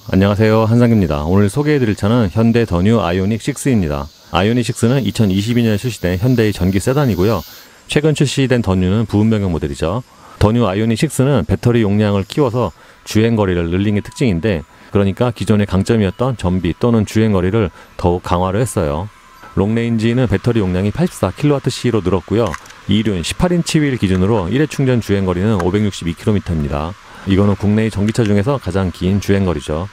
안녕하세요, 한상규입니다. 오늘 소개해드릴 차는 현대 더 뉴 아이오닉 6입니다. 아이오닉 6는 2022년에 출시된 현대의 전기 세단이고요. 최근 출시된 더 뉴는 부분 변경 모델이죠. 더 뉴 아이오닉 6는 배터리 용량을 키워서 주행거리를 늘린 게 특징인데, 그러니까 기존의 강점이었던 전비 또는 주행거리를 더욱 강화를 했어요. 롱레인지는 배터리 용량이 84kWh로 늘었고요. 2륜 18인치 휠 기준으로 1회 충전 주행거리는 562km입니다. 이거는 국내의 전기차 중에서 가장 긴 주행거리죠.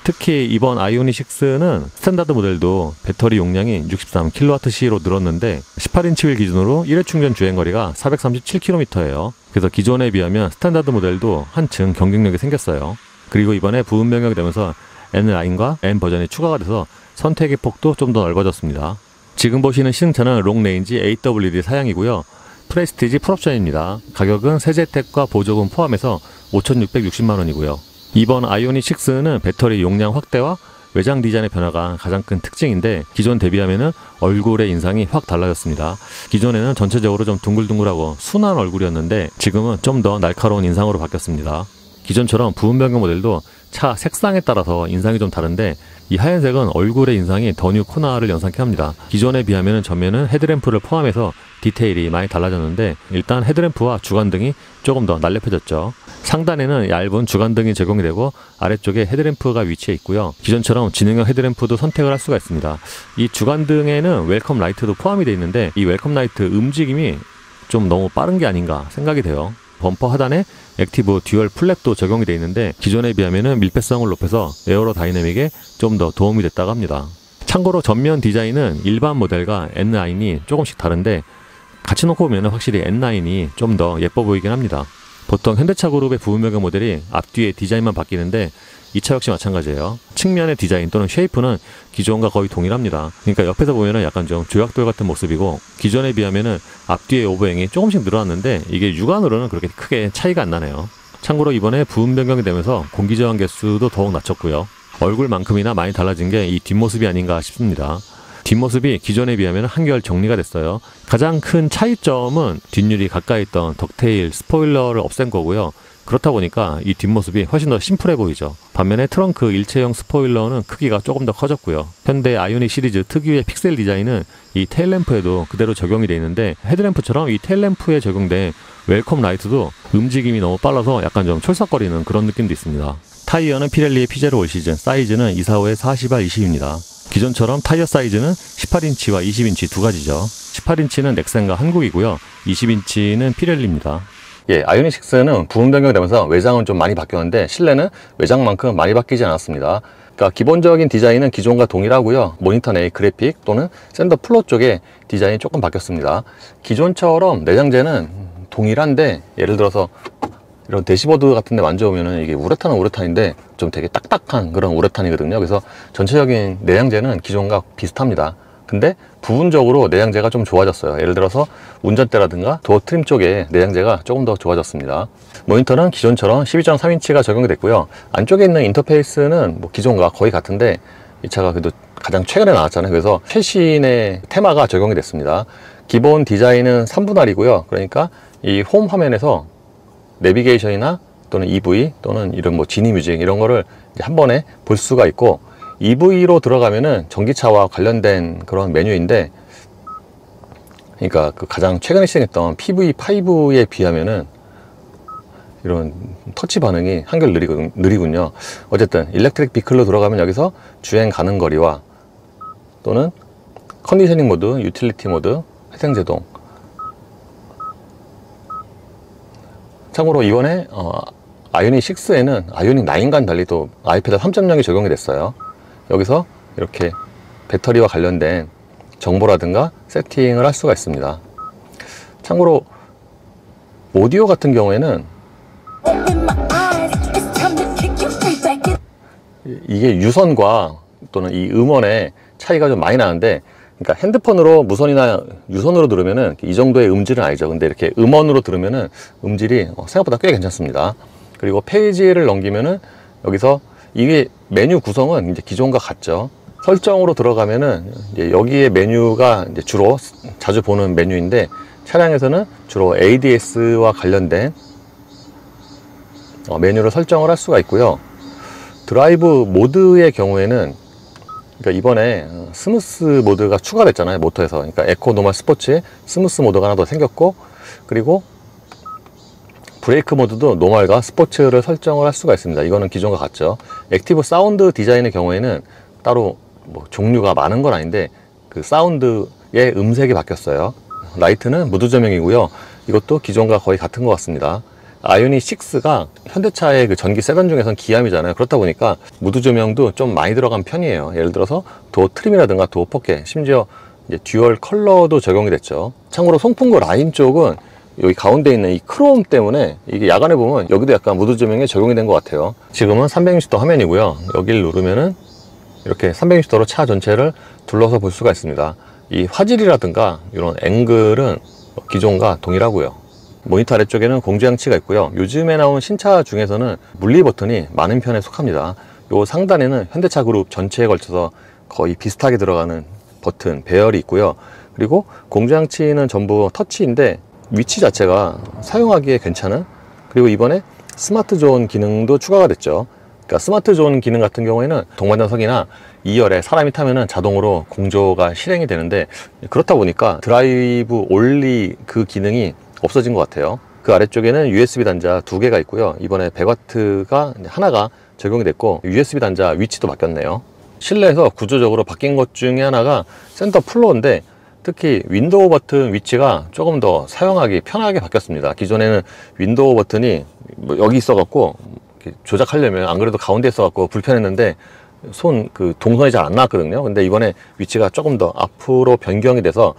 특히 이번 아이오닉 6는 스탠다드 모델도 배터리 용량이 63kWh로 늘었는데 18인치 휠 기준으로 1회 충전 주행거리가 437km예요. 그래서 기존에 비하면 스탠다드 모델도 한층 경쟁력이 생겼어요. 그리고 이번에 부분 변경이 되면서 N라인과 N 버전이 추가가 돼서 선택의 폭도 좀 더 넓어졌습니다. 지금 보시는 시승차는 롱레인지 AWD 사양이고요. 프레스티지 풀옵션입니다. 가격은 세제택과 보조금 포함해서 5,660만원이고요. 이번 아이오닉 6는 배터리 용량 확대와 외장 디자인의 변화가 가장 큰 특징인데, 기존 대비하면 얼굴의 인상이 확 달라졌습니다. 기존에는 전체적으로 좀 둥글둥글하고 순한 얼굴이었는데 지금은 좀 더 날카로운 인상으로 바뀌었습니다. 기존처럼 부분 변경 모델도 차 색상에 따라서 인상이 좀 다른데, 이 하얀색은 얼굴의 인상이 더 뉴 코나를 연상케 합니다. 기존에 비하면 전면은 헤드램프를 포함해서 디테일이 많이 달라졌는데, 일단 헤드램프와 주간등이 조금 더 날렵해졌죠. 상단에는 얇은 주간등이 적용이 되고 아래쪽에 헤드램프가 위치해 있고요. 기존처럼 지능형 헤드램프도 선택을 할 수가 있습니다. 이 주간등에는 웰컴 라이트도 포함이 되어 있는데, 이 웰컴 라이트 움직임이 좀 너무 빠른 게 아닌가 생각이 돼요. 범퍼 하단에 액티브 듀얼 플랩도 적용이 되어 있는데, 기존에 비하면 밀폐성을 높여서 에어로 다이내믹에 좀 더 도움이 됐다고 합니다. 참고로 전면 디자인은 일반 모델과 N라인이 조금씩 다른데, 같이 놓고 보면 확실히 N라인이 좀 더 예뻐 보이긴 합니다. 보통 현대차 그룹의 부분 변경 모델이 앞뒤의 디자인만 바뀌는데, 이 차 역시 마찬가지예요. 측면의 디자인 또는 쉐이프는 기존과 거의 동일합니다. 그러니까 옆에서 보면 약간 좀 조약돌 같은 모습이고, 기존에 비하면 앞뒤의 오버행이 조금씩 늘어났는데 이게 육안으로는 그렇게 크게 차이가 안 나네요. 참고로 이번에 부분 변경이 되면서 공기저항 개수도 더욱 낮췄고요. 얼굴만큼이나 많이 달라진 게 이 뒷모습이 아닌가 싶습니다. 뒷모습이 기존에 비하면 한결 정리가 됐어요. 가장 큰 차이점은 뒷유리 가까이 있던 덕테일 스포일러를 없앤 거고요. 그렇다 보니까 이 뒷모습이 훨씬 더 심플해 보이죠. 반면에 트렁크 일체형 스포일러는 크기가 조금 더 커졌고요. 현대 아이오닉 시리즈 특유의 픽셀 디자인은 이 테일램프에도 그대로 적용이 되어 있는데, 헤드램프처럼 이 테일램프에 적용된 웰컴 라이트도 움직임이 너무 빨라서 약간 좀 촐싹거리는 그런 느낌도 있습니다. 타이어는 피렐리의 피제로 올 시즌, 사이즈는 245에 40알 20입니다. 기존처럼 타이어 사이즈는 18인치와 20인치 두 가지죠. 18인치는 넥센과 한국이고요. 20인치는 피렐리입니다. 아이오닉 6는 부분 변경이 되면서 외장은 좀 많이 바뀌었는데, 실내는 외장만큼 많이 바뀌지 않았습니다. 그러니까 기본적인 디자인은 기존과 동일하고요. 모니터 내의 그래픽 또는 샌더 플로 쪽에 디자인이 조금 바뀌었습니다. 기존처럼 내장재는 동일한데, 예를 들어서 이런 대시보드 같은 데 만져보면 이게 우레탄은 우레탄인데 좀 되게 딱딱한 그런 우레탄이거든요. 그래서 전체적인 내장재는 기존과 비슷합니다. 근데 부분적으로 내장재가 좀 좋아졌어요. 예를 들어서 운전대라든가 도어 트림 쪽에 내장재가 조금 더 좋아졌습니다. 모니터는 기존처럼 12.3인치가 적용이 됐고요. 안쪽에 있는 인터페이스는 뭐 기존과 거의 같은데, 이 차가 그래도 가장 최근에 나왔잖아요. 그래서 최신의 테마가 적용이 됐습니다. 기본 디자인은 3분할이고요. 그러니까 이 홈 화면에서 내비게이션이나 또는 EV 또는 이런 뭐 지니 뮤직 이런 거를 이제 한 번에 볼 수가 있고, EV로 들어가면은 전기차와 관련된 그런 메뉴인데, 그러니까 그 가장 최근에 시행했던 PV5에 비하면은 이런 터치 반응이 한결 느리군요. 어쨌든 일렉트릭 비클로 들어가면 여기서 주행 가능 거리와 또는 컨디셔닝 모드, 유틸리티 모드, 회생제동. 참고로 이번에 아이오닉 6에는 아이오닉 9과는 달리 또 아이패드 3.0이 적용이 됐어요. 여기서 이렇게 배터리와 관련된 정보라든가 세팅을 할 수가 있습니다. 참고로 오디오 같은 경우에는 이게 유선과 또는 이 음원의 차이가 좀 많이 나는데, 그러니까 핸드폰으로 무선이나 유선으로 들으면은 이 정도의 음질은 아니죠. 근데 이렇게 음원으로 들으면은 음질이 생각보다 꽤 괜찮습니다. 그리고 페이지를 넘기면은 여기서 이게 메뉴 구성은 이제 기존과 같죠. 설정으로 들어가면은 이제 여기에 메뉴가 이제 주로 자주 보는 메뉴인데, 차량에서는 주로 ADS와 관련된 메뉴를 설정을 할 수가 있고요. 드라이브 모드의 경우에는, 그러니까 이번에 스무스 모드가 추가됐잖아요, 모터에서. 그러니까 에코, 노멀, 스포츠에 스무스 모드가 하나 더 생겼고, 그리고 브레이크 모드도 노멀과 스포츠를 설정을 할 수가 있습니다. 이거는 기존과 같죠. 액티브 사운드 디자인의 경우에는 따로 뭐 종류가 많은 건 아닌데 그 사운드의 음색이 바뀌었어요. 라이트는 무드 조명이고요. 이것도 기존과 거의 같은 것 같습니다. 아이오닉 6가 현대차의 그 전기 세단 중에서는 기함이잖아요. 그렇다 보니까 무드 조명도 좀 많이 들어간 편이에요. 예를 들어서 도어 트림이라든가 도어 포켓, 심지어 이제 듀얼 컬러도 적용이 됐죠. 참고로 송풍구 라인 쪽은 여기 가운데 있는 이 크롬 때문에 이게 야간에 보면 여기도 약간 무드 조명에 적용이 된 것 같아요. 지금은 360도 화면이고요. 여기를 누르면은 이렇게 360도로 차 전체를 둘러서 볼 수가 있습니다. 이 화질이라든가 이런 앵글은 기존과 동일하고요. 모니터 아래쪽에는 공조장치가 있고요. 요즘에 나온 신차 중에서는 물리 버튼이 많은 편에 속합니다. 요 상단에는 현대차 그룹 전체에 걸쳐서 거의 비슷하게 들어가는 버튼, 배열이 있고요. 그리고 공조장치는 전부 터치인데 위치 자체가 사용하기에 괜찮은, 그리고 이번에 스마트 존 기능도 추가가 됐죠. 그러니까 스마트 존 기능 같은 경우에는 동반자석이나 2열에 사람이 타면은 자동으로 공조가 실행이 되는데, 그렇다 보니까 드라이브 올리 그 기능이 없어진 것 같아요. 그 아래쪽에는 USB 단자 2개가 있고요. 이번에 100W가 하나가 적용이 됐고 USB 단자 위치도 바뀌었네요. 실내에서 구조적으로 바뀐 것 중에 하나가 센터 플로어인데, 특히 윈도우 버튼 위치가 조금 더 사용하기 편하게 바뀌었습니다. 기존에는 윈도우 버튼이 뭐 여기 있어 갖고 조작하려면 안 그래도 가운데 있어 갖고 불편했는데 손 그 동선이 잘 안 나왔거든요. 근데 이번에 위치가 조금 더 앞으로 변경이 돼서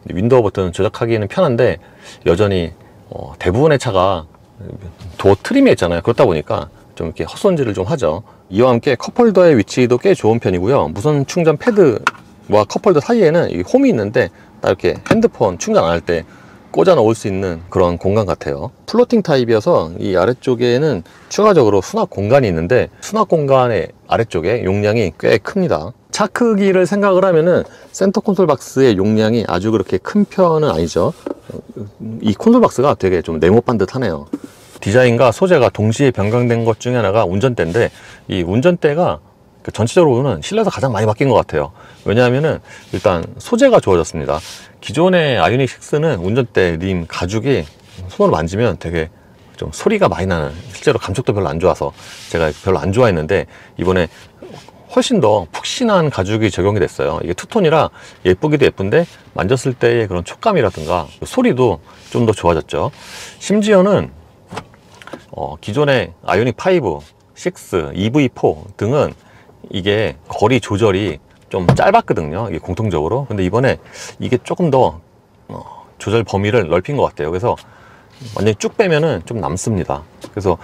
윈도우 버튼 조작하기는 편한데, 여전히 대부분의 차가 도어 트림에 있잖아요. 그렇다 보니까 좀 이렇게 헛손질을 좀 하죠. 이와 함께 컵홀더의 위치도 꽤 좋은 편이고요. 무선 충전 패드와 컵홀더 사이에는 이 홈이 있는데 딱 이렇게 핸드폰 충전 안 할 때 꽂아 놓을 수 있는 그런 공간 같아요. 플로팅 타입이어서 이 아래쪽에는 추가적으로 수납 공간이 있는데, 수납 공간의 아래쪽에 용량이 꽤 큽니다. 차 크기를 생각을 하면은 센터 콘솔 박스의 용량이 아주 그렇게 큰 편은 아니죠. 이 콘솔 박스가 되게 좀 네모판 듯 하네요. 디자인과 소재가 동시에 변경된 것 중에 하나가 운전대인데, 이 운전대가 전체적으로 보면 실내에서 가장 많이 바뀐 것 같아요. 왜냐하면은 일단 소재가 좋아졌습니다. 기존의 아이오닉 6는 운전대 림 가죽이 손으로 만지면 되게 좀 소리가 많이 나는, 실제로 감촉도 별로 안 좋아서 제가 별로 안 좋아했는데, 이번에 훨씬 더 푹신한 가죽이 적용이 됐어요. 이게 투톤이라 예쁘기도 예쁜데 만졌을 때의 그런 촉감이라든가 소리도 좀 더 좋아졌죠. 심지어는 기존의 아이오닉 5, 6, EV4 등은 이게 거리 조절이 좀 짧았거든요. 이게 공통적으로. 근데 이번에 이게 조금 더 조절 범위를 넓힌 것 같아요. 그래서 완전히 쭉 빼면은 좀 남습니다. 그래서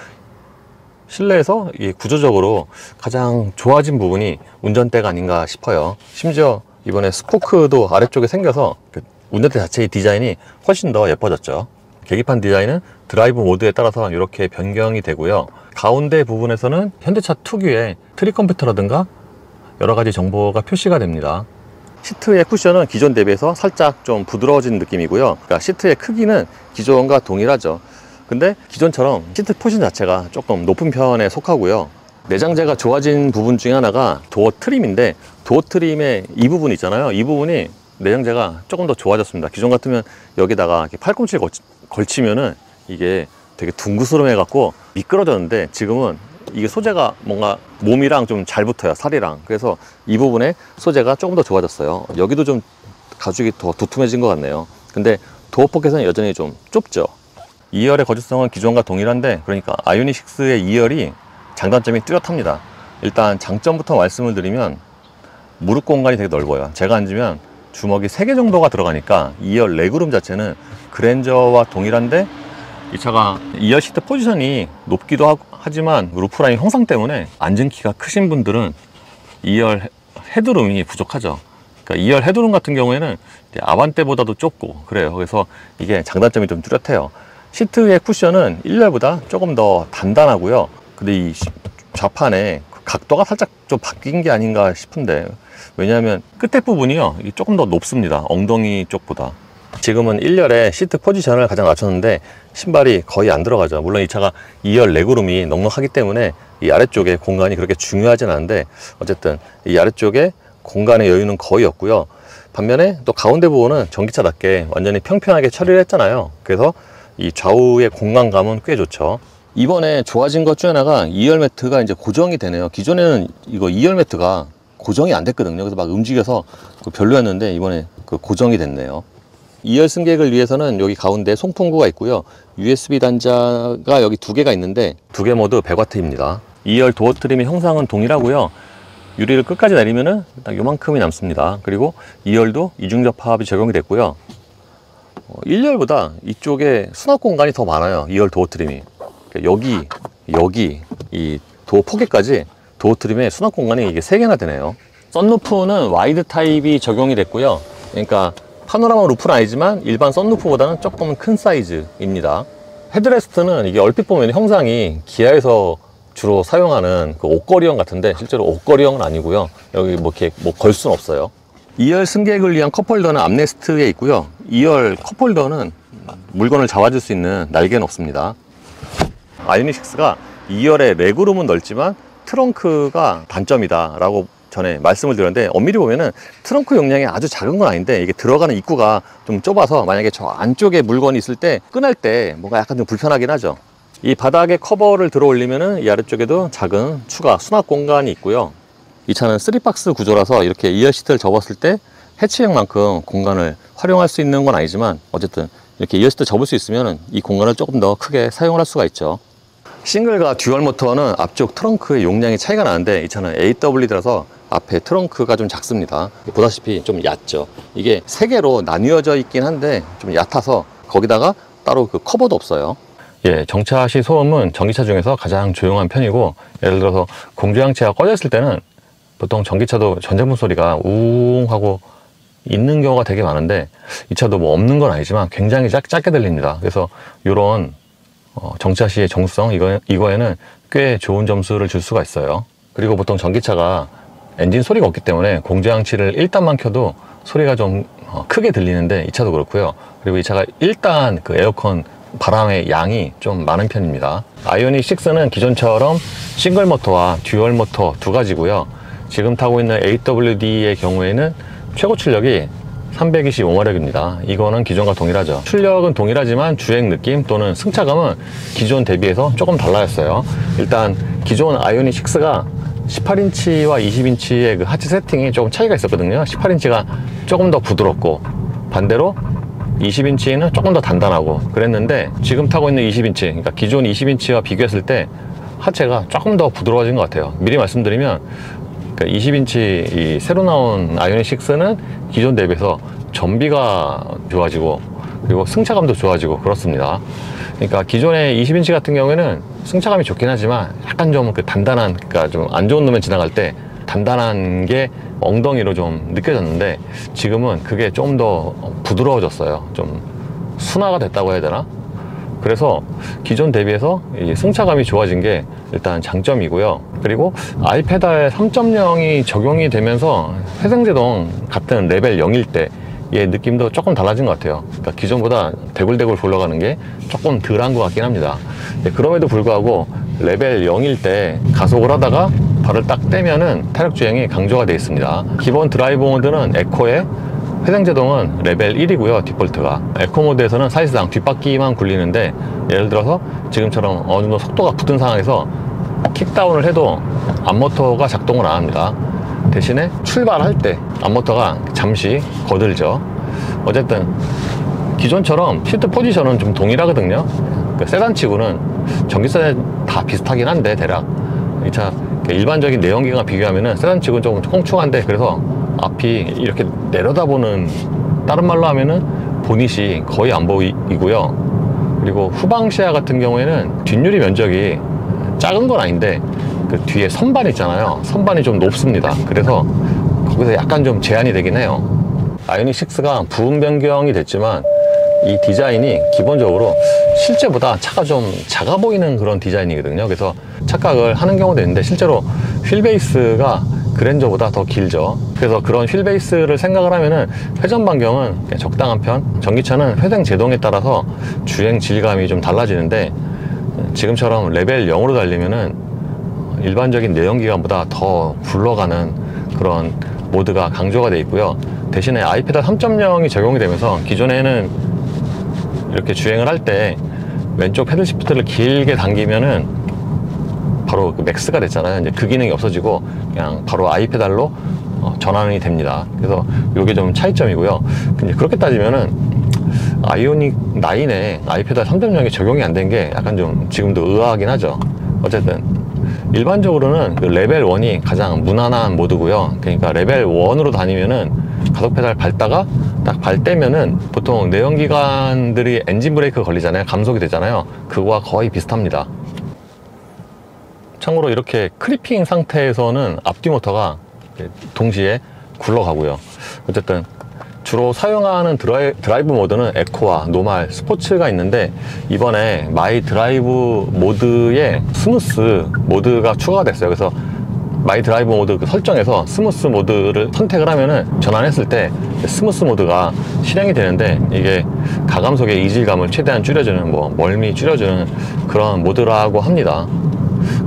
실내에서 이 구조적으로 가장 좋아진 부분이 운전대가 아닌가 싶어요. 심지어 이번에 스포크도 아래쪽에 생겨서 운전대 자체의 디자인이 훨씬 더 예뻐졌죠. 계기판 디자인은 드라이브 모드에 따라서 이렇게 변경이 되고요. 가운데 부분에서는 현대차 특유의 트릭 컴퓨터라든가 여러 가지 정보가 표시가 됩니다. 시트의 쿠션은 기존 대비해서 살짝 좀 부드러워진 느낌이고요. 그러니까 시트의 크기는 기존과 동일하죠. 근데 기존처럼 시트 포지션 자체가 조금 높은 편에 속하고요. 내장재가 좋아진 부분 중에 하나가 도어 트림인데, 도어 트림의 이 부분 있잖아요. 이 부분이 내장재가 조금 더 좋아졌습니다. 기존 같으면 여기다가 이렇게 팔꿈치를 걸치면은 이게 되게 둥그스름해 갖고 미끄러졌는데, 지금은 이게 소재가 뭔가 몸이랑 좀 잘 붙어요, 살이랑. 그래서 이 부분에 소재가 조금 더 좋아졌어요. 여기도 좀 가죽이 더 두툼해진 것 같네요. 근데 도어 포켓은 여전히 좀 좁죠. 2열의 거주성은 기존과 동일한데, 그러니까 아이오닉 6의 2열이 장단점이 뚜렷합니다. 일단 장점부터 말씀을 드리면 무릎 공간이 되게 넓어요. 제가 앉으면 주먹이 3개 정도가 들어가니까 2열 레그룸 자체는 그랜저와 동일한데, 이 차가 2열 시트 포지션이 높기도 하지만 루프라인 형상 때문에 앉은 키가 크신 분들은 2열 헤드룸이 부족하죠. 그러니까 2열 헤드룸 같은 경우에는 아반떼보다도 좁고 그래요. 그래서 이게 장단점이 좀 뚜렷해요. 시트의 쿠션은 1열보다 조금 더 단단하고요. 근데 이 좌판에 각도가 살짝 좀 바뀐 게 아닌가 싶은데, 왜냐하면 끝에 부분이요, 조금 더 높습니다. 엉덩이 쪽보다. 지금은 1열에 시트 포지션을 가장 낮췄는데 신발이 거의 안 들어가죠. 물론 이 차가 2열 레그룸이 넉넉하기 때문에 이 아래쪽에 공간이 그렇게 중요하진 않은데 어쨌든 이 아래쪽에 공간의 여유는 거의 없고요. 반면에 또 가운데 부분은 전기차답게 완전히 평평하게 처리를 했잖아요. 그래서 이 좌우의 공간감은 꽤 좋죠. 이번에 좋아진 것 중에 하나가 2열 매트가 이제 고정이 되네요. 기존에는 이거 2열 매트가 고정이 안 됐거든요. 그래서 막 움직여서 별로였는데 이번에 고정이 됐네요. 2열 승객을 위해서는 여기 가운데 송풍구가 있고요. USB 단자가 여기 2개가 있는데 2개 모두 100W입니다. 2열 도어 트림의 형상은 동일하고요. 유리를 끝까지 내리면은 딱 요만큼이 남습니다. 그리고 2열도 이중접 합이 적용이 됐고요. 1열보다 이쪽에 수납 공간이 더 많아요. 2열 도어 트림이. 여기 이 도어 포켓까지 도어 트림에 수납 공간이 이게 3개나 되네요. 썬루프는 와이드 타입이 적용이 됐고요. 그러니까 파노라마 루프는 아니지만 일반 썬루프보다는 조금 큰 사이즈입니다. 헤드레스트는 이게 얼핏 보면 형상이 기아에서 주로 사용하는 그 옷걸이형 같은데 실제로 옷걸이형은 아니고요. 여기 뭐 이렇게 걸 수는 없어요. 2열 승객을 위한 컵홀더는 암레스트에 있고요. 2열 컵홀더는 물건을 잡아줄 수 있는 날개는 없습니다. 아이오닉 6가 2열의 레그룸은 넓지만 트렁크가 단점이다 라고 전에 말씀을 드렸는데 엄밀히 보면은 트렁크 용량이 아주 작은 건 아닌데 이게 들어가는 입구가 좀 좁아서 만약에 저 안쪽에 물건이 있을 때 꺼낼 때 뭔가 약간 좀 불편하긴 하죠. 이 바닥에 커버를 들어 올리면은 이 아래쪽에도 작은 추가 수납 공간이 있고요. 이 차는 3박스 구조라서 이렇게 2열 시트를 접었을 때 해치형만큼 공간을 활용할 수 있는 건 아니지만 어쨌든 이렇게 2열 시트 접을 수 있으면 이 공간을 조금 더 크게 사용을 할 수가 있죠. 싱글과 듀얼 모터는 앞쪽 트렁크의 용량이 차이가 나는데 이 차는 AWD라서 앞에 트렁크가 좀 작습니다. 보다시피 좀 얕죠. 이게 3개로 나뉘어져 있긴 한데 좀 얕아서 거기다가 따로 그 커버도 없어요. 예, 정차 시 소음은 전기차 중에서 가장 조용한 편이고 예를 들어서 공조장치가 꺼져 있을 때는 보통 전기차도 전자문 소리가 우웅 하고 있는 경우가 되게 많은데 이 차도 뭐 없는 건 아니지만 굉장히 작게 들립니다. 그래서 이런 정차 시의 정수성 이거에는 꽤 좋은 점수를 줄 수가 있어요. 그리고 보통 전기차가 엔진 소리가 없기 때문에 공조장치를 1단만 켜도 소리가 좀 크게 들리는데 이 차도 그렇고요. 그리고 이 차가 일단 그 에어컨 바람의 양이 좀 많은 편입니다. 아이오닉 6는 기존처럼 싱글 모터와 듀얼 모터 2가지고요. 지금 타고 있는 AWD의 경우에는 최고 출력이 325마력입니다. 이거는 기존과 동일하죠. 출력은 동일하지만 주행 느낌 또는 승차감은 기존 대비해서 조금 달라졌어요. 일단 기존 아이오닉 6가 18인치와 20인치의 그 하체 세팅이 조금 차이가 있었거든요. 18인치가 조금 더 부드럽고 반대로 20인치는 조금 더 단단하고 그랬는데 지금 타고 있는 20인치, 그러니까 기존 20인치와 비교했을 때 하체가 조금 더 부드러워진 것 같아요. 미리 말씀드리면 그러니까 20인치 이 새로 나온 아이오닉 6는 기존 대비해서 전비가 좋아지고 그리고 승차감도 좋아지고 그렇습니다. 그러니까 기존의 20인치 같은 경우에는 승차감이 좋긴 하지만 약간 좀 그 단단한, 그러니까 좀 안 좋은路面 지나갈 때 단단한 게 엉덩이로 좀 느껴졌는데 지금은 그게 좀 더 부드러워졌어요. 좀 순화가 됐다고 해야 되나? 그래서 기존 대비해서 이 승차감이 좋아진 게 일단 장점이고요. 그리고 아이페달 3.0이 적용이 되면서 회생제동 같은 레벨 0일 때 얘 느낌도 조금 달라진 것 같아요. 그러니까 기존보다 대굴대굴 굴러가는 게 조금 덜한 것 같긴 합니다. 그럼에도 불구하고 레벨 0일 때 가속을 하다가 발을 딱 떼면은 타력 주행이 강조가 되어 있습니다. 기본 드라이브 모드는 에코에 회생제동은 레벨 1이고요. 디폴트가 에코 모드에서는 사실상 뒷바퀴만 굴리는데 예를 들어서 지금처럼 어느 정도 속도가 붙은 상황에서 킥다운을 해도 앞모터가 작동을 안 합니다. 대신에 출발할 때 앞모터가 잠시 거들죠. 어쨌든 기존처럼 시트 포지션은 좀 동일하거든요. 그 세단치고는 전기세 다 비슷하긴 한데 대략 이 차 일반적인 내연기관 비교하면은 세단치고는 조금 콩충한데 그래서 앞이 이렇게 내려다보는, 다른 말로 하면은 보닛이 거의 안 보이고요. 그리고 후방 시야 같은 경우에는 뒷유리 면적이 작은 건 아닌데 그 뒤에 선반 있잖아요. 선반이 좀 높습니다. 그래서 거기서 약간 좀 제한이 되긴 해요. 아이오닉 6가 부분 변경이 됐지만 이 디자인이 기본적으로 실제보다 차가 좀 작아 보이는 그런 디자인이거든요. 그래서 착각을 하는 경우도 있는데 실제로 휠베이스가 그랜저보다 더 길죠. 그래서 그런 휠베이스를 생각을 하면은 회전 반경은 적당한 편. 전기차는 회생 제동에 따라서 주행 질감이 좀 달라지는데 지금처럼 레벨 0으로 달리면은 일반적인 내연기관보다 더 굴러가는 그런 모드가 강조가 되어 있고요. 대신에 아이페달 3.0이 적용이 되면서 기존에는 이렇게 주행을 할 때 왼쪽 패들 시프트를 길게 당기면은 바로 그 맥스가 됐잖아요. 이제 그 기능이 없어지고 그냥 바로 아이페달로 전환이 됩니다. 그래서 이게 좀 차이점이고요. 근데 그렇게 따지면은 아이오닉 9에 아이페달 3.0이 적용이 안 된 게 약간 좀 지금도 의아하긴 하죠. 어쨌든 일반적으로는 그 레벨 1이 가장 무난한 모드고요. 그러니까 레벨 1으로 다니면은 가속 페달 밟다가 딱 발 떼면은 보통 내연기관들이 엔진 브레이크 걸리잖아요. 감속이 되잖아요. 그거와 거의 비슷합니다. 참고로 이렇게 크리핑 상태에서는 앞뒤 모터가 동시에 굴러가고요. 어쨌든 주로 사용하는 드라이브 모드는 에코와 노말, 스포츠가 있는데 이번에 마이 드라이브 모드에 스무스 모드가 추가가 됐어요. 그래서 마이 드라이브 모드 그 설정에서 스무스 모드를 선택을 하면은 전환했을 때 스무스 모드가 실행이 되는데 이게 가감속의 이질감을 최대한 줄여주는 멀미 줄여주는 그런 모드라고 합니다.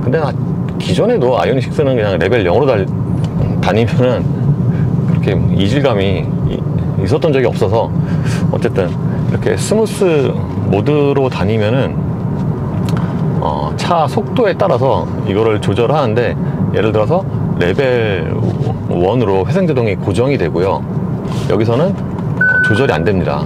근데 기존에도 아이오닉 6는 그냥 레벨 0으로 다니면은 그렇게 이질감이 있었던 적이 없어서 어쨌든 이렇게 스무스 모드로 다니면은 차 속도에 따라서 이거를 조절하는데 예를 들어서 레벨 1으로 회생제동이 고정이 되고요. 여기서는 조절이 안 됩니다.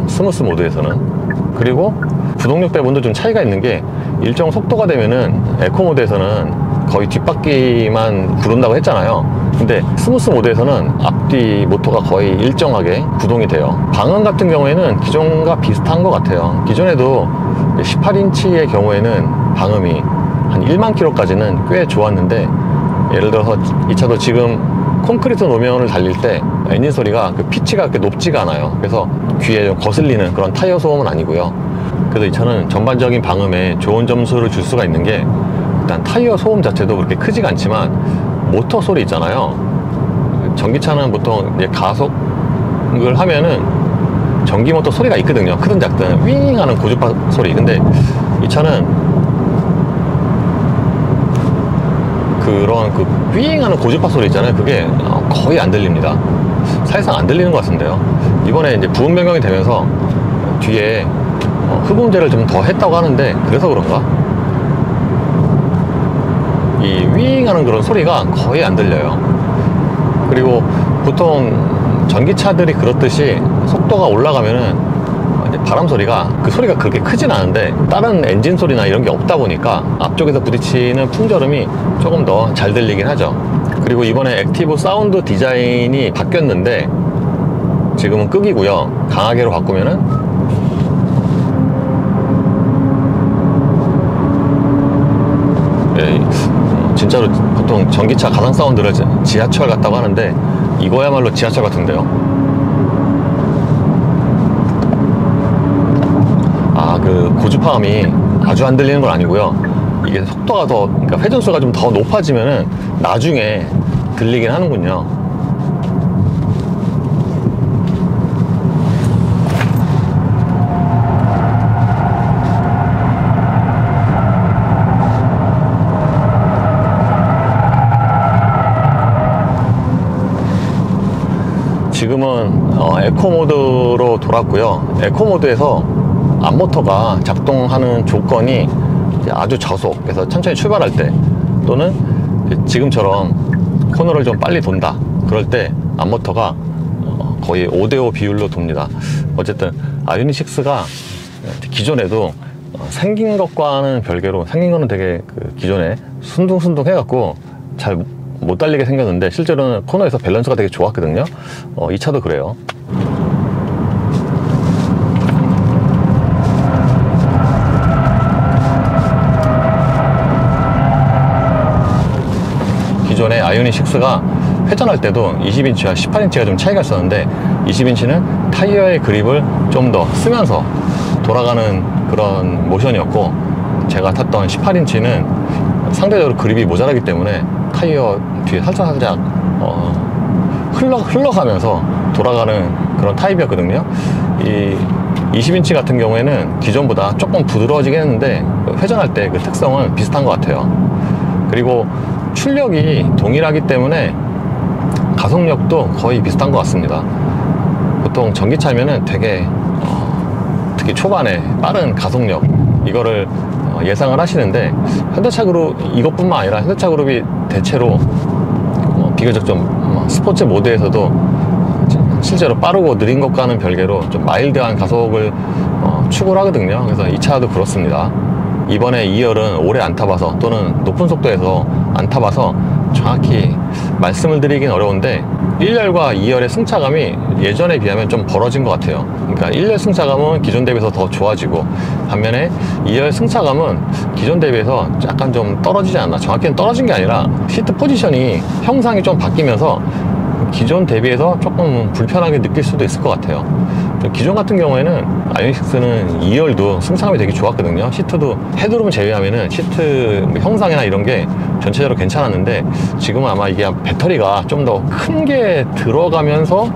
스무스 모드에서는. 그리고 부동력 배분도 좀 차이가 있는 게 일정 속도가 되면은 에코 모드에서는 거의 뒷바퀴만 구른다고 했잖아요. 근데 스무스 모드에서는 앞뒤 모터가 거의 일정하게 구동이 돼요. 방음 같은 경우에는 기존과 비슷한 것 같아요. 기존에도 18인치의 경우에는 방음이 한 1만 킬로까지는 꽤 좋았는데 예를 들어서 이 차도 지금 콘크리트 노면을 달릴 때 엔진 소리가 그 피치가 그렇게 높지가 않아요. 그래서 귀에 좀 거슬리는 그런 타이어 소음은 아니고요. 그래서 이 차는 전반적인 방음에 좋은 점수를 줄 수가 있는 게 일단 타이어 소음 자체도 그렇게 크지가 않지만 모터 소리 있잖아요. 전기차는 보통 이제 가속을 하면은 전기 모터 소리가 있거든요. 크든 작든 윙 하는 고주파 소리. 근데 이 차는 그런 그 윙 하는 고주파 소리 있잖아요. 그게 거의 안 들립니다. 사실상 안 들리는 것 같은데요. 이번에 이제 부음 변경이 되면서 뒤에 흡음재를 좀 더 했다고 하는데 그래서 그런가? 이 윙 하는 그런 소리가 거의 안 들려요. 그리고 보통 전기차들이 그렇듯이 속도가 올라가면은 바람 소리가 그 소리가 그렇게 크진 않은데 다른 엔진 소리나 이런 게 없다 보니까 앞쪽에서 부딪히는 풍절음이 조금 더 잘 들리긴 하죠. 그리고 이번에 액티브 사운드 디자인이 바뀌었는데 지금은 끄기고요. 강하게로 바꾸면은 진짜로 보통 전기차 가상 사운드를 지하철 같다고 하는데 이거야말로 지하철 같은데요. 그 고주파음이 아주 안 들리는 건 아니고요. 이게 속도가 더, 그러니까 회전수가 좀 더 높아지면은 나중에 들리긴 하는군요. 지금은 에코 모드로 돌았고요. 에코 모드에서 앞모터가 작동하는 조건이 아주 저속, 그래서 천천히 출발할 때 또는 지금처럼 코너를 좀 빨리 돈다 그럴 때 앞모터가 거의 5대5 비율로 돕니다. 어쨌든 아이오닉 6가 기존에도 생긴 것과는 별개로 생긴 거는 되게 기존에 순둥순둥 해갖고 잘 못 달리게 생겼는데 실제로는 코너에서 밸런스가 되게 좋았거든요. 이 차도 그래요. 기존에 아이오닉 6가 회전할 때도 20인치와 18인치가 좀 차이가 있었는데 20인치는 타이어의 그립을 좀 더 쓰면서 돌아가는 그런 모션이었고 제가 탔던 18인치는 상대적으로 그립이 모자라기 때문에 타이어 뒤에 살짝 흘러가면서 돌아가는 그런 타입이었거든요. 이 20인치 같은 경우에는 기존보다 조금 부드러워지긴 했는데 회전할 때 그 특성은 비슷한 것 같아요. 그리고 출력이 동일하기 때문에 가속력도 거의 비슷한 것 같습니다. 보통 전기차면은 되게 특히 초반에 빠른 가속력 이거를 예상을 하시는데, 현대차 그룹 이것뿐만 아니라 현대차 그룹이 대체로 비교적 좀 스포츠 모드에서도 실제로 빠르고 느린 것과는 별개로 좀 마일드한 가속을 추구를 하거든요. 그래서 이 차도 그렇습니다. 이번에 2열은 오래 안 타봐서 또는 높은 속도에서 안 타봐서 정확히 말씀을 드리긴 어려운데 1열과 2열의 승차감이 예전에 비하면 좀 벌어진 것 같아요. 그러니까 1열 승차감은 기존 대비해서 더 좋아지고, 반면에 2열 승차감은 기존 대비해서 약간 좀 떨어지지 않나. 정확히는 떨어진 게 아니라 시트 포지션이 형상이 좀 바뀌면서 기존 대비해서 조금 불편하게 느낄 수도 있을 것 같아요. 기존 같은 경우에는 아이오닉6는 2열도 승차감이 되게 좋았거든요. 시트도 헤드룸을 제외하면은 시트 형상이나 이런 게 전체적으로 괜찮았는데, 지금은 아마 이게 배터리가 좀 더 큰 게 들어가면서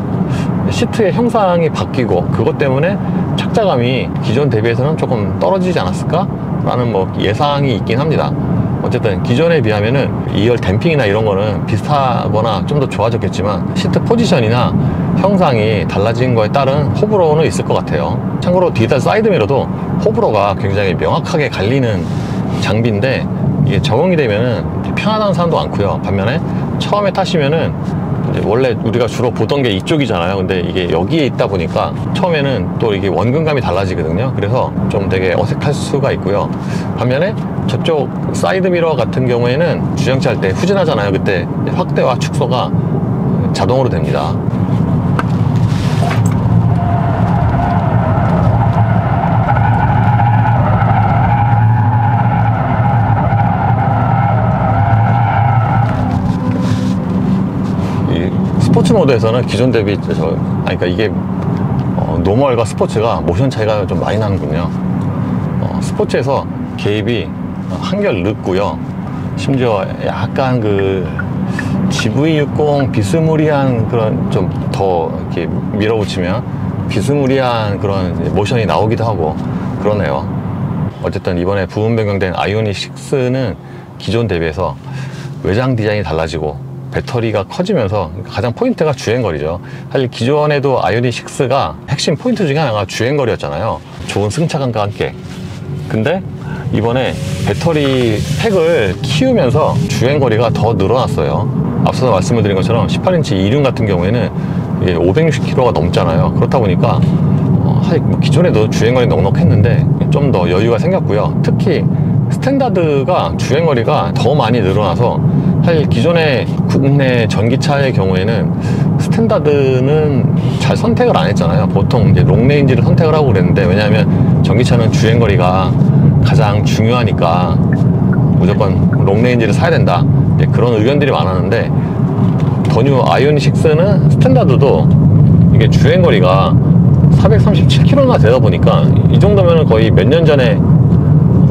시트의 형상이 바뀌고, 그것 때문에 착자감이 기존 대비해서는 조금 떨어지지 않았을까? 라는 예상이 있긴 합니다. 어쨌든 기존에 비하면은 2열 댐핑이나 이런 거는 비슷하거나 좀 더 좋아졌겠지만, 시트 포지션이나 형상이 달라진 거에 따른 호불호는 있을 것 같아요. 참고로 디지털 사이드미러도 호불호가 굉장히 명확하게 갈리는 장비인데, 이게 적응이 되면은 편하다는 사람도 많고요. 반면에 처음에 타시면은 이제 원래 우리가 주로 보던 게 이쪽이잖아요. 근데 이게 여기에 있다 보니까 처음에는 또 이게 원근감이 달라지거든요. 그래서 좀 되게 어색할 수가 있고요. 반면에 저쪽 사이드미러 같은 경우에는 주행차 할 때 후진하잖아요. 그때 확대와 축소가 자동으로 됩니다. 스포츠 모드에서는 기존 대비 그러니까 이게 노멀과 스포츠가 모션 차이가 좀 많이 나는군요. 스포츠에서 개입이 한결 늦고요. 심지어 약간 그 GV60 비스무리한 그런, 좀 더 이렇게 밀어붙이면 비스무리한 그런 모션이 나오기도 하고 그러네요. 어쨌든 이번에 부분 변경된 아이오닉6는 기존 대비해서 외장 디자인이 달라지고 배터리가 커지면서 가장 포인트가 주행거리죠. 사실 기존에도 아이오닉6가 핵심 포인트 중에 하나가 주행거리였잖아요. 좋은 승차감과 함께. 근데 이번에 배터리 팩을 키우면서 주행거리가 더 늘어났어요. 앞서서 말씀을 드린 것처럼 18인치 26 같은 경우에는 560km가 넘잖아요. 그렇다 보니까 기존에도 주행거리 넉넉했는데 좀 더 여유가 생겼고요. 특히 스탠다드가 주행거리가 더 많이 늘어나서, 사실 기존의 국내 전기차의 경우에는 스탠다드는 잘 선택을 안 했잖아요. 보통 이제 롱레인지를 선택을 하고 그랬는데, 왜냐하면 전기차는 주행거리가 가장 중요하니까 무조건 롱레인지를 사야 된다, 그런 의견들이 많았는데, 더뉴 아이오닉6는 스탠다드도 이게 주행거리가 437km나 되다 보니까 이 정도면 거의 몇 년 전에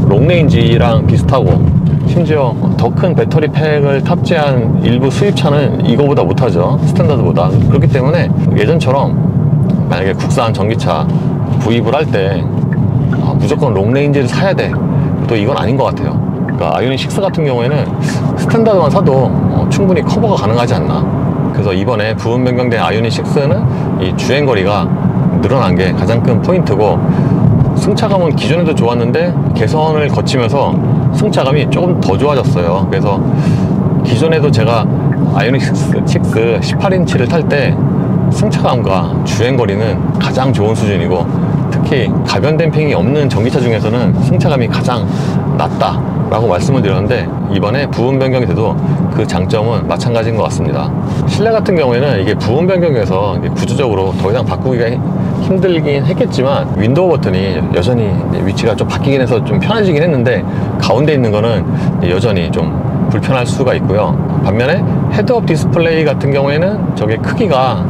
롱레인지랑 비슷하고, 심지어 더 큰 배터리 팩을 탑재한 일부 수입차는 이거보다 못하죠. 스탠다드보다. 그렇기 때문에 예전처럼 만약에 국산 전기차 구입을 할 때 무조건 롱레인지를 사야 돼, 또 이건 아닌 것 같아요. 그러니까 아이오닉6 같은 경우에는 스탠다드만 사도 충분히 커버가 가능하지 않나. 그래서 이번에 부분 변경된 아이오닉6는 이 주행거리가 늘어난 게 가장 큰 포인트고, 승차감은 기존에도 좋았는데 개선을 거치면서 승차감이 조금 더 좋아졌어요. 그래서 기존에도 제가 아이오닉6 18인치를 탈 때 승차감과 주행거리는 가장 좋은 수준이고, 특히 가변 댐핑이 없는 전기차 중에서는 승차감이 가장 낮다 라고 말씀을 드렸는데, 이번에 부분 변경이 돼도 그 장점은 마찬가지인 것 같습니다. 실내 같은 경우에는 이게 부분 변경에서 구조적으로 더 이상 바꾸기가 힘들긴 했겠지만, 윈도우 버튼이 여전히 위치가 좀 바뀌긴 해서 좀 편해지긴 했는데, 가운데 있는 거는 여전히 좀 불편할 수가 있고요. 반면에 헤드업 디스플레이 같은 경우에는 저게 크기가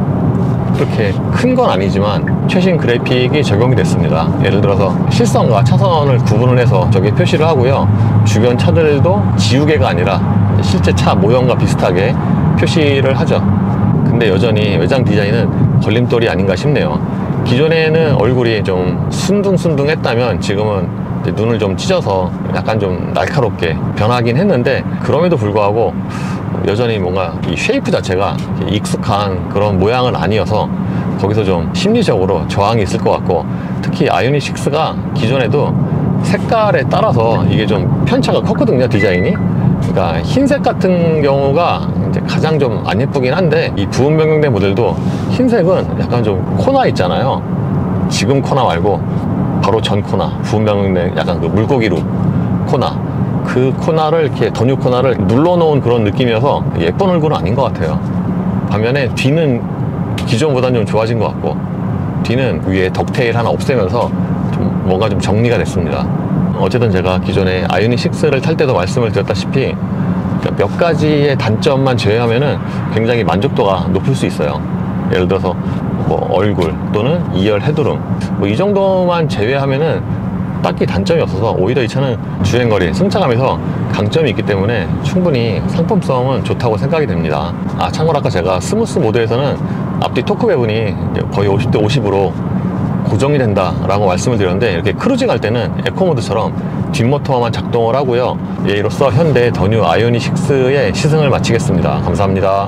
그렇게 큰 건 아니지만 최신 그래픽이 적용이 됐습니다. 예를 들어서 실선과 차선을 구분을 해서 저게 표시를 하고요. 주변 차들도 지우개가 아니라 실제 차 모형과 비슷하게 표시를 하죠. 근데 여전히 외장 디자인은 걸림돌이 아닌가 싶네요. 기존에는 얼굴이 좀 순둥순둥 했다면 지금은 눈을 좀 찢어서 약간 좀 날카롭게 변하긴 했는데, 그럼에도 불구하고 여전히 뭔가 이 쉐이프 자체가 익숙한 그런 모양은 아니어서 거기서 좀 심리적으로 저항이 있을 것 같고, 특히 아이오닉 6가 기존에도 색깔에 따라서 이게 좀 편차가 컸거든요, 디자인이. 그러니까 흰색 같은 경우가 이제 가장 좀 안 예쁘긴 한데, 이 부분 변경된 모델도 흰색은 약간 좀 코나 있잖아요. 지금 코나 말고 바로 전 코나, 부분 변경된 약간 그 물고기 룩 코나, 그 코나를 이렇게 더뉴 코나를 눌러놓은 그런 느낌이어서 예쁜 얼굴은 아닌 것 같아요. 반면에 뒤는 기존보다는 좀 좋아진 것 같고, 뒤는 위에 덕테일 하나 없애면서 좀 뭔가 좀 정리가 됐습니다. 어쨌든 제가 기존에 아이오닉 6를 탈 때도 말씀을 드렸다시피 몇 가지의 단점만 제외하면은 굉장히 만족도가 높을 수 있어요. 예를 들어서 뭐 얼굴 또는 2열 헤드룸, 뭐 이 정도만 제외하면은 딱히 단점이 없어서 오히려 이 차는 주행거리, 승차감에서 강점이 있기 때문에 충분히 상품성은 좋다고 생각이 됩니다. 참고로 아까 제가 스무스 모드에서는 앞뒤 토크 배분이 거의 50대 50으로 고정이 된다 라고 말씀을 드렸는데, 이렇게 크루징 할 때는 에코모드처럼 뒷모터만 작동을 하고요. 이로써 현대 더뉴 아이오닉 6의 시승을 마치겠습니다. 감사합니다.